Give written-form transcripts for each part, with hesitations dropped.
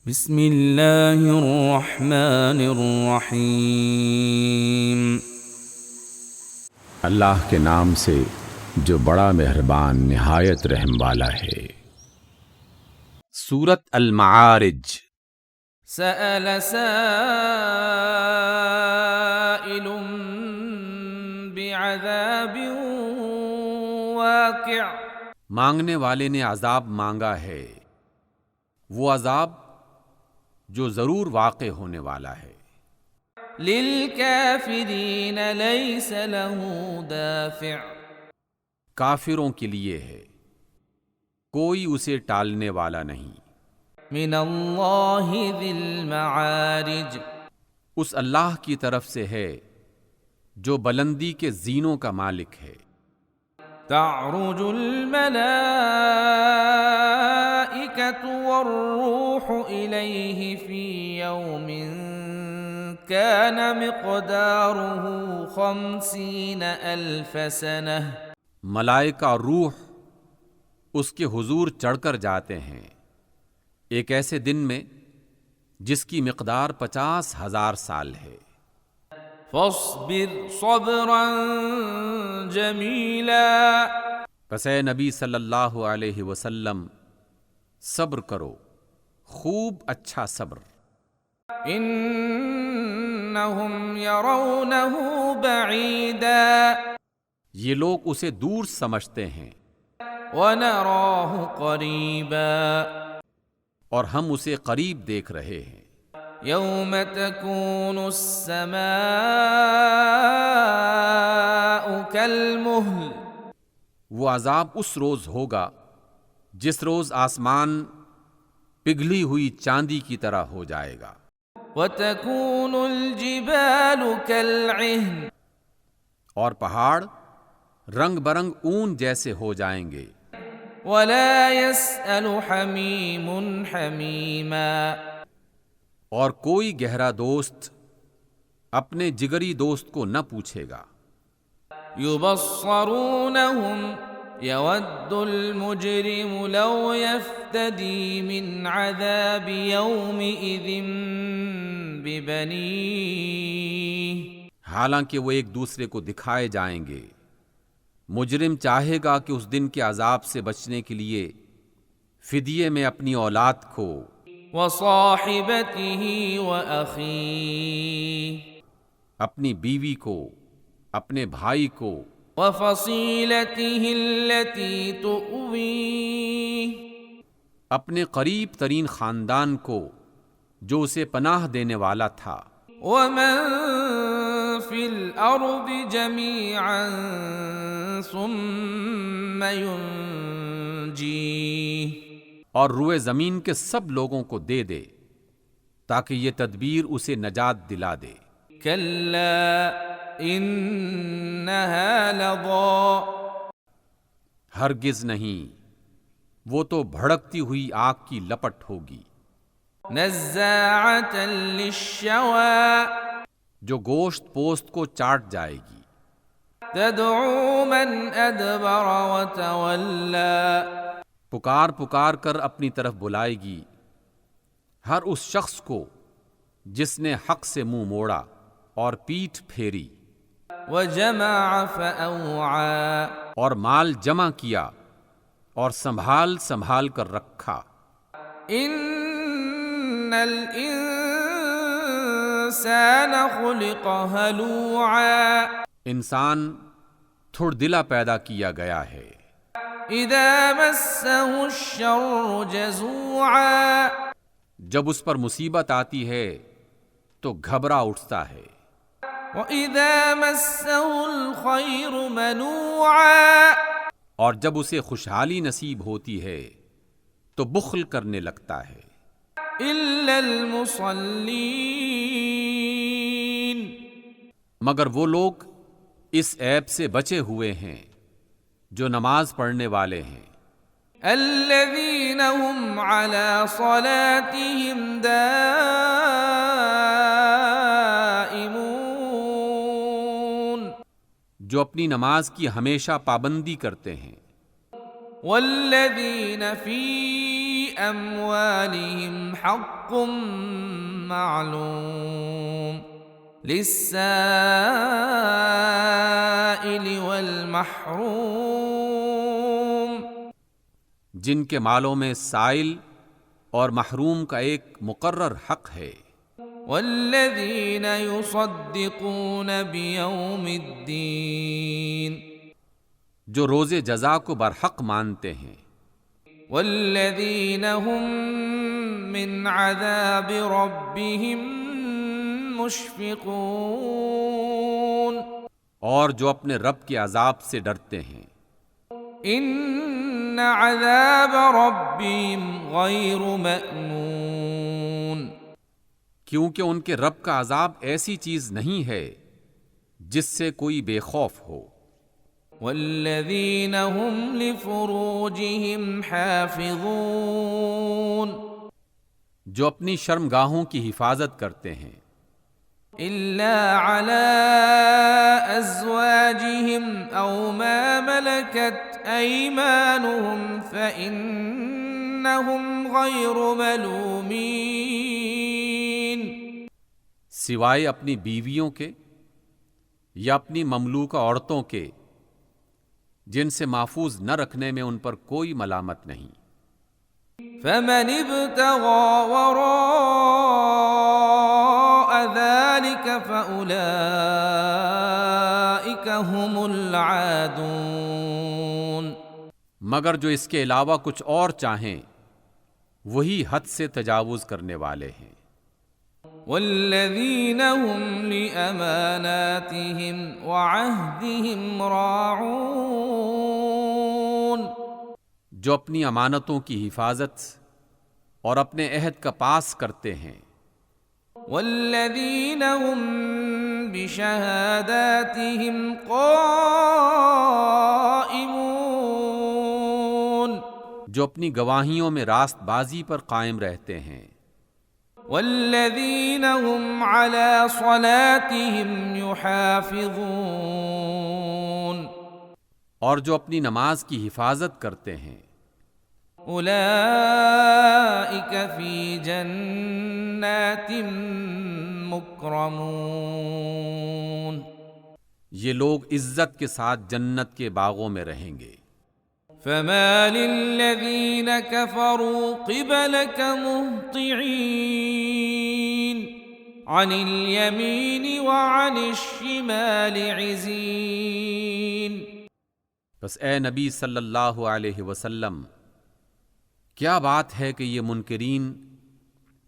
بسم اللہ الرحمن الرحیم۔ اللہ کے نام سے جو بڑا مہربان نہایت رحم والا ہے۔ سورۃ المعارج۔ سأل سائل بعذاب واقع، مانگنے والے نے عذاب مانگا ہے، وہ عذاب جو ضرور واقع ہونے والا ہے۔ للکافرین لیس له دافع، کافروں کے لیے ہے، کوئی اسے ٹالنے والا نہیں۔ من اللہ ذی المعارج، اس اللہ کی طرف سے ہے جو بلندی کے زینوں کا مالک ہے۔ تعرج الملائکۃ والروح الیہ فی یوم کان مقدارہ 50,000 سنہ، ملائکہ اور روح اس کے حضور چڑھ کر جاتے ہیں ایک ایسے دن میں جس کی مقدار 50,000 سال ہے۔ فاصبر صبرا جمیلا، پس اے نبی صلی اللہ علیہ وسلم صبر کرو، خوب اچھا صبر۔ انہم یرونہ بعیدا، یہ لوگ اسے دور سمجھتے ہیں ونراہ قریبا، اور ہم اسے قریب دیکھ رہے ہیں۔ یوم تکون السماء کالمہل، وہ عذاب اس روز ہوگا جس روز آسمان پگھلی ہوئی چاندی کی طرح ہو جائے گا۔ وتکون الجبال کالعہن، اور پہاڑ رنگ برنگ اون جیسے ہو جائیں گے۔ ولا يسأل حمیم حمیما، اور کوئی گہرا دوست اپنے جگری دوست کو نہ پوچھے گا۔ یبصرونہم یود المجرم لو یفتدی من عذاب یومئذ ببنیہ، حالانکہ وہ ایک دوسرے کو دکھائے جائیں گے، مجرم چاہے گا کہ اس دن کے عذاب سے بچنے کے لیے فدیے میں اپنی اولاد کو، وصاحبتہ واخیہ، اپنی بیوی کو، اپنے بھائی کو، وفصیلتہ التی تؤویہ، اپنے قریب ترین خاندان کو جو اسے پناہ دینے والا تھا، ومن فی الارض جمیعا ثم ینجیہ، اور روئے زمین کے سب لوگوں کو دے دے تاکہ یہ تدبیر اسے نجات دلا دے۔ کلا انہا لظی، ہرگز نہیں، وہ تو بھڑکتی ہوئی آگ کی لپٹ ہوگی، نزاعۃ للشوی، جو گوشت پوست کو چاٹ جائے گی۔ تدعو من ادبر وتولی، پکار پکار کر اپنی طرف بلائے گی ہر اس شخص کو جس نے حق سے منہ موڑا اور پیٹھ پھیری، وجمع فأوعى، اور مال جمع کیا اور سنبھال سنبھال کر رکھا۔ ان الانسان خلق ہلوعا، انسان تھوڑ دلا پیدا کیا گیا ہے، اذا مسہ الشر جزوعا، جب اس پر مصیبت آتی ہے تو گھبرا اٹھتا ہے، وَإِذَا مَسَّهُ الْخَيْرُ مَنُوعًا، اور جب اسے خوشحالی نصیب ہوتی ہے تو بخل کرنے لگتا ہے۔ إِلَّا الْمُصَلِّينَ، مگر وہ لوگ اس عیب سے بچے ہوئے ہیں جو نماز پڑھنے والے ہیں، الَّذِينَ هُمْ عَلَى صَلَاتِهِمْ دَائِمُونَ، جو اپنی نماز کی ہمیشہ پابندی کرتے ہیں۔ وَالَّذِينَ فِي أموالهم حق معلوم للسائل والمحروم، جن کے مالوں میں سائل اور محروم کا ایک مقرر حق ہے، والذین یصدقون بیوم الدین، جو روز جزا کو برحق مانتے ہیں، والذین هم من عذاب ربهم مشفقون، اور جو اپنے رب کے عذاب سے ڈرتے ہیں۔ ان عذاب ربهم غیر مأمون، کیونکہ ان کے رب کا عذاب ایسی چیز نہیں ہے جس سے کوئی بے خوف ہو۔ والذین هم لفروجهم حافظون، جو اپنی شرمگاہوں کی حفاظت کرتے ہیں، الا علی ازواجهم او ما ملکت ایمانهم فانہم غیر ملومین، سوائے اپنی بیویوں کے یا اپنی مملوکہ عورتوں کے جن سے محفوظ نہ رکھنے میں ان پر کوئی ملامت نہیں۔ فمن ابتغى وراء ذلك فأولئك هم العادون، مگر جو اس کے علاوہ کچھ اور چاہیں وہی حد سے تجاوز کرنے والے ہیں۔ والذین هم لأماناتهم وعهدهم راعون، جو اپنی امانتوں کی حفاظت اور اپنے عہد کا پاس کرتے ہیں۔ والذین هم بشہاداتهم قائمون، جو اپنی گواہیوں میں راست بازی پر قائم رہتے ہیں۔ والذین هم علی صلاتهم یحافظون، اور جو اپنی نماز کی حفاظت کرتے ہیں۔ اولئک فی جنات مکرمون، یہ لوگ عزت کے ساتھ جنت کے باغوں میں رہیں گے۔ فما للذین کفروا قبلک مہطعین، عن الیمین وعن الشمال عزین۔ بس اے نبی صلی اللہ علیہ وسلم، کیا بات ہے کہ یہ منکرین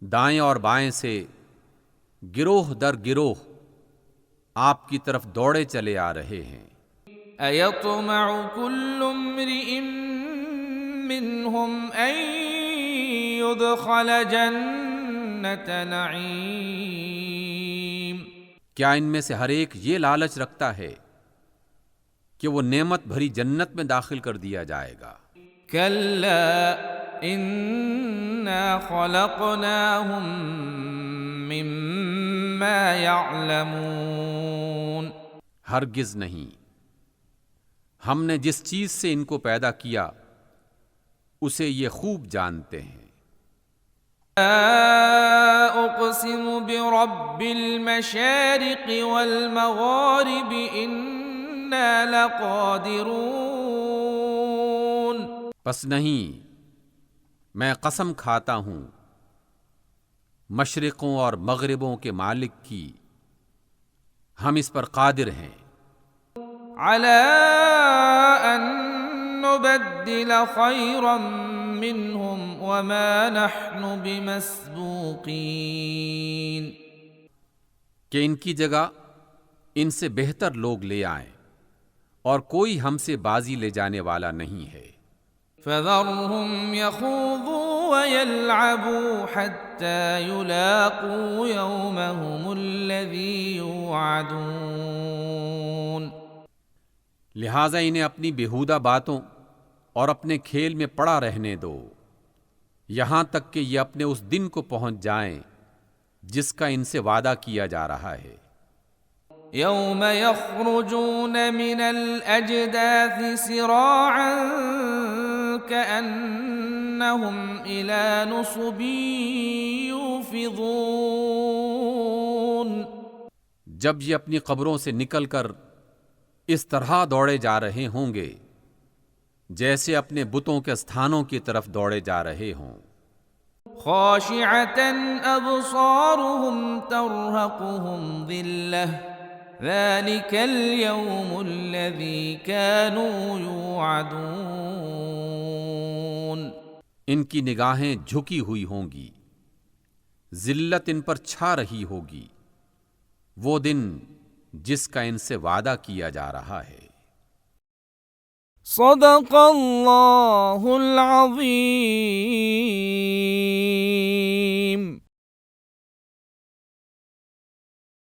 دائیں اور بائیں سے گروہ در گروہ آپ کی طرف دوڑے چلے آ رہے ہیں۔ ایطمع کل امرئ منہم ان يدخل جنت نعیم، کیا ان میں سے ہر ایک یہ لالچ رکھتا ہے کہ وہ نعمت بھری جنت میں داخل کر دیا جائے گا؟ کلا انا خلقناہم مما یعلمون، ہرگز نہیں، ہم نے جس چیز سے ان کو پیدا کیا اسے یہ خوب جانتے ہیں۔ اقسم برب المشارق والمغارب انا لقادرون، پس نہیں، میں قسم کھاتا ہوں مشرقوں اور مغربوں کے مالک کی، ہم اس پر قادر ہیں۔ علی ان نبدل خیرا منہم وما نحن بمسبوقین، کہ ان کی جگہ ان سے بہتر لوگ لے آئیں اور کوئی ہم سے بازی لے جانے والا نہیں ہے۔ فذرهم يخوضوا ويلعبوا حتى يلاقوا يومهم الذي يوعدون، لہٰذا انہیں اپنی بیہودہ باتوں اور اپنے کھیل میں پڑا رہنے دو، یہاں تک کہ یہ اپنے اس دن کو پہنچ جائیں جس کا ان سے وعدہ کیا جا رہا ہے۔ يوم يخرجون من الأجداث سراعا كأنهم إلى نصب يوفضون۔ جب یہ اپنی قبروں سے نکل کر اس طرح دوڑے جا رہے ہوں گے جیسے اپنے بتوں کے استھانوں کی طرف دوڑے جا رہے ہوں۔ خاشعة أبصارهم ترهقهم ذلة ذلك اليوم الذي كانوا يوعدون۔ ان کی نگاہیں جھکی ہوئی ہوں گی، ذلت ان پر چھا رہی ہوگی، وہ دن جس کا ان سے وعدہ کیا جا رہا ہے۔ صدق اللہ العظیم۔